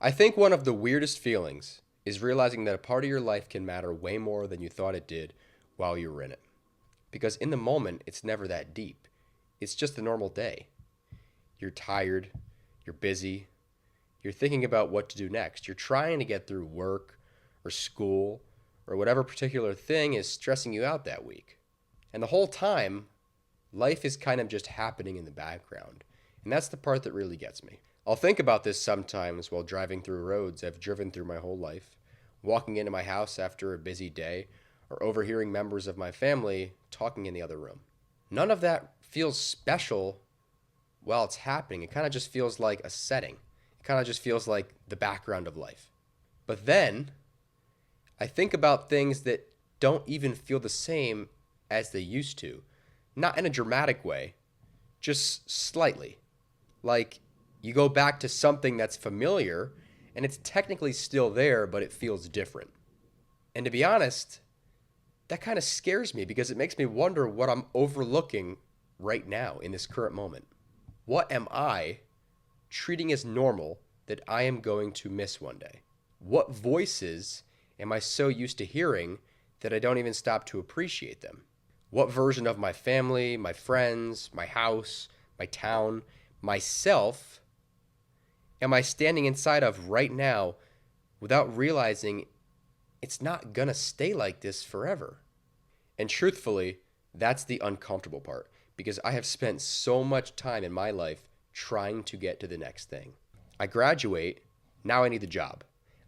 I think one of the weirdest feelings is realizing that a part of your life can matter way more than you thought it did while you were in it. Because in the moment, it's never that deep. It's just a normal day. You're tired, you're busy, you're thinking about what to do next. You're trying to get through work or school or whatever particular thing is stressing you out that week. And the whole time, life is kind of just happening in the background. And that's the part that really gets me. I'll think about this sometimes while driving through roads I've driven through my whole life, walking into my house after a busy day, or overhearing members of my family talking in the other room. None of that feels special while it's happening. It kind of just feels like a setting. It kind of just feels like the background of life. But then I think about things that don't even feel the same as they used to. Not in a dramatic way, just slightly. Like you go back to something that's familiar and it's technically still there, but it feels different. And to be honest, that kind of scares me because it makes me wonder what I'm overlooking right now in this current moment. What am I treating as normal that I am going to miss one day? What voices am I so used to hearing that I don't even stop to appreciate them? What version of my family, my friends, my house, my town, myself am I standing inside of right now without realizing it's not going to stay like this forever? And truthfully, that's the uncomfortable part because I have spent so much time in my life trying to get to the next thing. I graduate, now I need a job.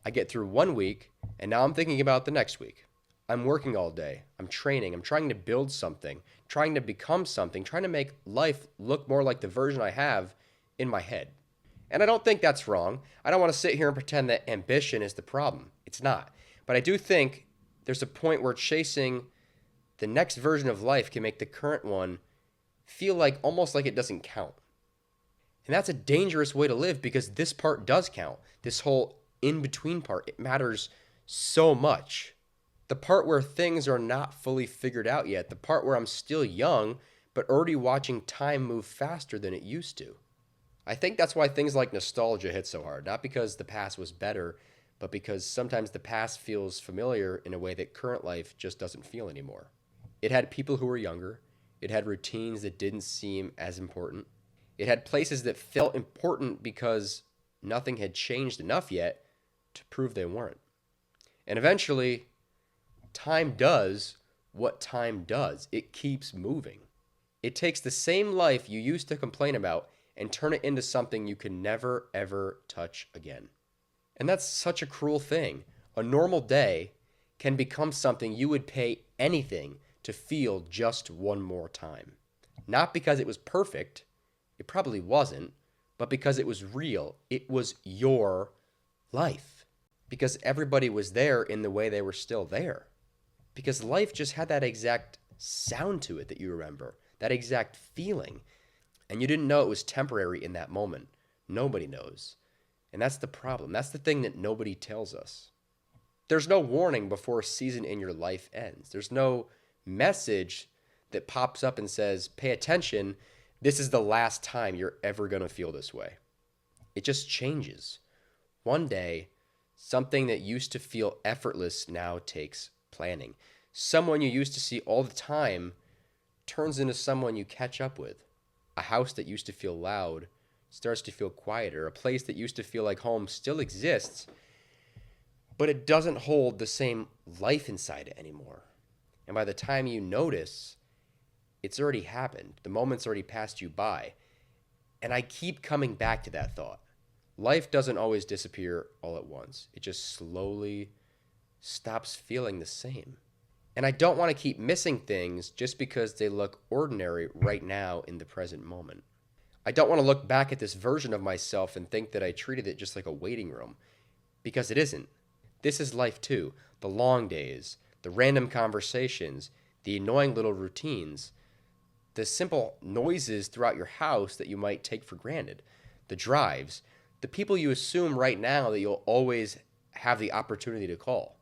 I get through one week, and now I'm thinking about the next week. I'm working all day. I'm training. I'm trying to build something, trying to become something, trying to make life look more like the version I have in my head. And I don't think that's wrong. I don't want to sit here and pretend that ambition is the problem. It's not. But I do think there's a point where chasing the next version of life can make the current one feel like almost like it doesn't count. And that's a dangerous way to live because this part does count. This whole in between part, it matters so much. The part where things are not fully figured out yet, the part where I'm still young, but already watching time move faster than it used to. I think that's why things like nostalgia hit so hard. Not because the past was better, but because sometimes the past feels familiar in a way that current life just doesn't feel anymore. It had people who were younger. It had routines that didn't seem as important. It had places that felt important because nothing had changed enough yet to prove they weren't. And eventually, time does what time does. It keeps moving. It takes the same life you used to complain about and turn it into something you can never, ever touch again. And that's such a cruel thing. A normal day can become something you would pay anything to feel just one more time. Not because it was perfect, it probably wasn't, but because it was real. It was your life. Because everybody was there in the way they were still there. Because life just had that exact sound to it that you remember, that exact feeling. And you didn't know it was temporary in that moment. Nobody knows. And that's the problem. That's the thing that nobody tells us. There's no warning before a season in your life ends. There's no message that pops up and says, pay attention, this is the last time you're ever going to feel this way. It just changes. One day, something that used to feel effortless now takes planning. Someone you used to see all the time turns into someone you catch up with. A house that used to feel loud starts to feel quieter. A place that used to feel like home still exists, but it doesn't hold the same life inside it anymore. And by the time you notice, it's already happened. The moment's already passed you by. And I keep coming back to that thought. Life doesn't always disappear all at once. It just slowly stops feeling the same. And I don't want to keep missing things just because they look ordinary right now in the present moment. I don't want to look back at this version of myself and think that I treated it just like a waiting room, because it isn't. This is life too. The long days, the random conversations, the annoying little routines, the simple noises throughout your house that you might take for granted, the drives, the people you assume right now that you'll always have the opportunity to call.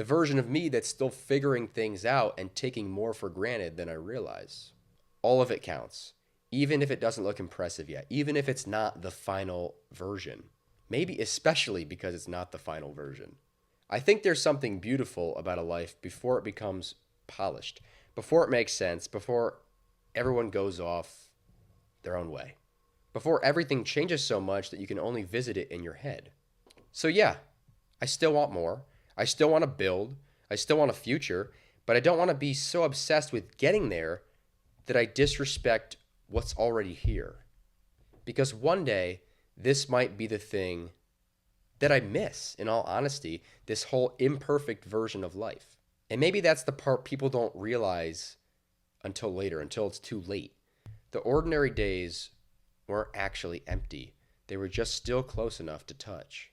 The version of me that's still figuring things out and taking more for granted than I realize. All of it counts, even if it doesn't look impressive yet, even if it's not the final version. maybe especially because it's not the final version. I think there's something beautiful about a life before it becomes polished, before it makes sense, before everyone goes off their own way, before everything changes so much that you can only visit it in your head. So, yeah, I still want more. I still want to build. I still want a future, but I don't want to be so obsessed with getting there that I disrespect what's already here. Because one day, this might be the thing that I miss, in all honesty, this whole imperfect version of life. And maybe that's the part people don't realize until later, until it's too late. The ordinary days weren't actually empty, they were just still close enough to touch.